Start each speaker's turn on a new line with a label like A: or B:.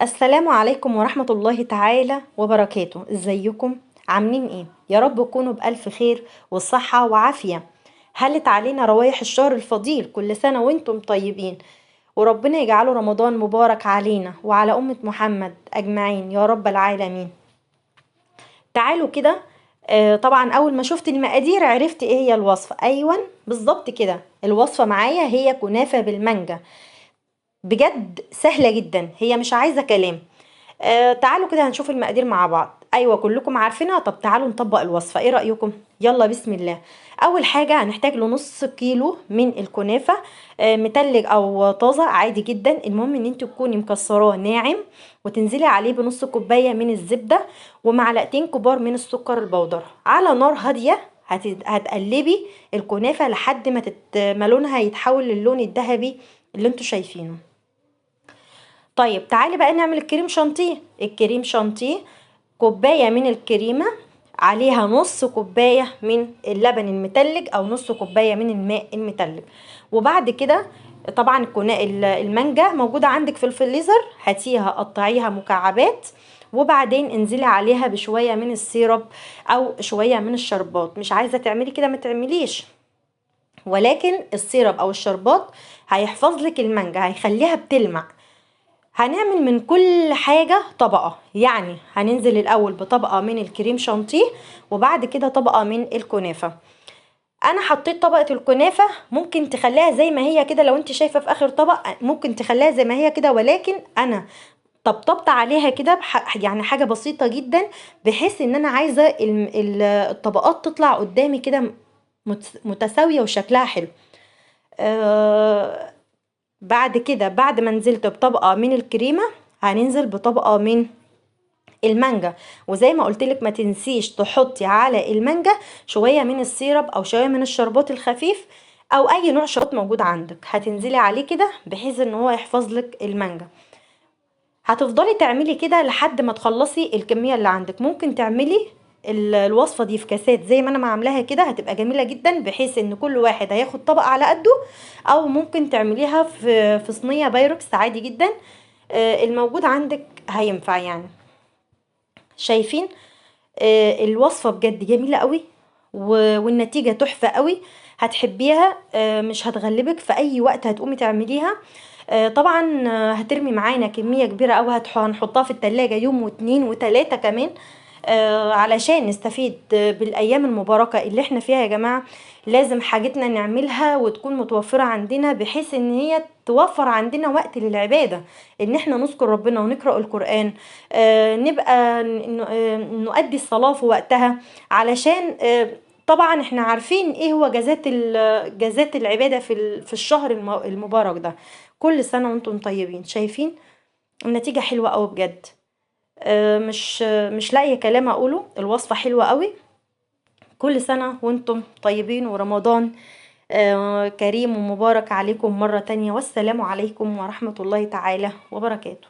A: السلام عليكم ورحمة الله تعالى وبركاته. ازيكم؟ عاملين ايه؟ يا رب تكونوا بألف خير وصحة وعافية. هلت علينا روايح الشهر الفضيل، كل سنة وانتم طيبين، وربنا يجعله رمضان مبارك علينا وعلى أمة محمد أجمعين يا رب العالمين. تعالوا كده. طبعا أول ما شفت المقادير عرفت ايه هي الوصفة. أيوة بالظبط كده، الوصفة معايا هي كنافة بالمانجا. بجد سهلة جدا، هي مش عايزة كلام. تعالوا كده هنشوف المقادير مع بعض. ايوه كلكم عارفينها، طب تعالوا نطبق الوصفه، ايه رايكم؟ يلا بسم الله. اول حاجه هنحتاج له نص كيلو من الكنافه، متلج او طازه عادي جدا، المهم ان انت تكوني مكسراه ناعم، وتنزلي عليه بنص كوبايه من الزبده ومعلقتين كبار من السكر البودر على نار هاديه. هتقلبي الكنافه لحد ما لونها يتحول للون الذهبي اللي انتوا شايفينه. طيب تعالي بقى نعمل الكريم شانتيه. الكريم شانتيه كوباية من الكريمة عليها نص كوباية من اللبن المتلج أو نص كوباية من الماء المتلج. وبعد كده طبعا المانجا موجودة عندك في الفريزر، هاتيها قطعيها مكعبات، وبعدين انزلي عليها بشوية من السيرب أو شوية من الشربات. مش عايزة تعملي كده ما تعمليش، ولكن السيرب أو الشربات هيحفظ لك المانجا، هيخليها بتلمع. هنعمل من كل حاجة طبقة، يعني هننزل الأول بطبقة من الكريم شانتيه وبعد كده طبقة من الكنافة. أنا حطيت طبقة الكنافة، ممكن تخليها زي ما هي كده، لو انت شايفة في آخر طبق ممكن تخليها زي ما هي كده، ولكن أنا طبطبت عليها كده يعني حاجة بسيطة جدا، بحيث ان انا عايزة الطبقات تطلع قدامي كده متساوية وشكلها حلو. آه بعد كده بعد ما نزلت بطبقة من الكريمة هننزل بطبقة من المانجا، وزي ما قلتلك ما تنسيش تحطي على المانجا شوية من السيرب او شوية من الشربات الخفيف او اي نوع شربات موجود عندك، هتنزلي عليه كده بحيث ان هو يحفظ لك المانجا. هتفضلي تعملي كده لحد ما تخلصي الكمية اللي عندك. ممكن تعملي الوصفة دي في كاسات زي ما انا ما عاملاها كده، هتبقى جميلة جدا بحيث ان كل واحد هياخد طبق على قده، او ممكن تعمليها في صينية بايركس عادي جدا. الموجود عندك هينفع يعني. شايفين؟ الوصفة بجد جميلة قوي، والنتيجة تحفة قوي، هتحبيها. مش هتغلبك في اي وقت هتقومي تعمليها. طبعا هترمي معانا كمية كبيرة قوي، هنحطها في التلاجة يوم واتنين وتلاتة كمان، علشان نستفيد بالايام المباركة اللي احنا فيها يا جماعة. لازم حاجتنا نعملها وتكون متوفرة عندنا، بحيث ان هي توفر عندنا وقت للعبادة، ان احنا نذكر ربنا ونقرأ القرآن. نبقى نؤدي الصلاة في وقتها، علشان طبعا احنا عارفين ايه هو جزات العبادة في الشهر المبارك ده. كل سنة وانتم طيبين. شايفين النتيجة حلوة قوي بجد. مش لاقيه كلام اقوله، الوصفه حلوه قوي. كل سنه وانتم طيبين، ورمضان كريم ومبارك عليكم مره تانية. والسلام عليكم ورحمه الله تعالى وبركاته.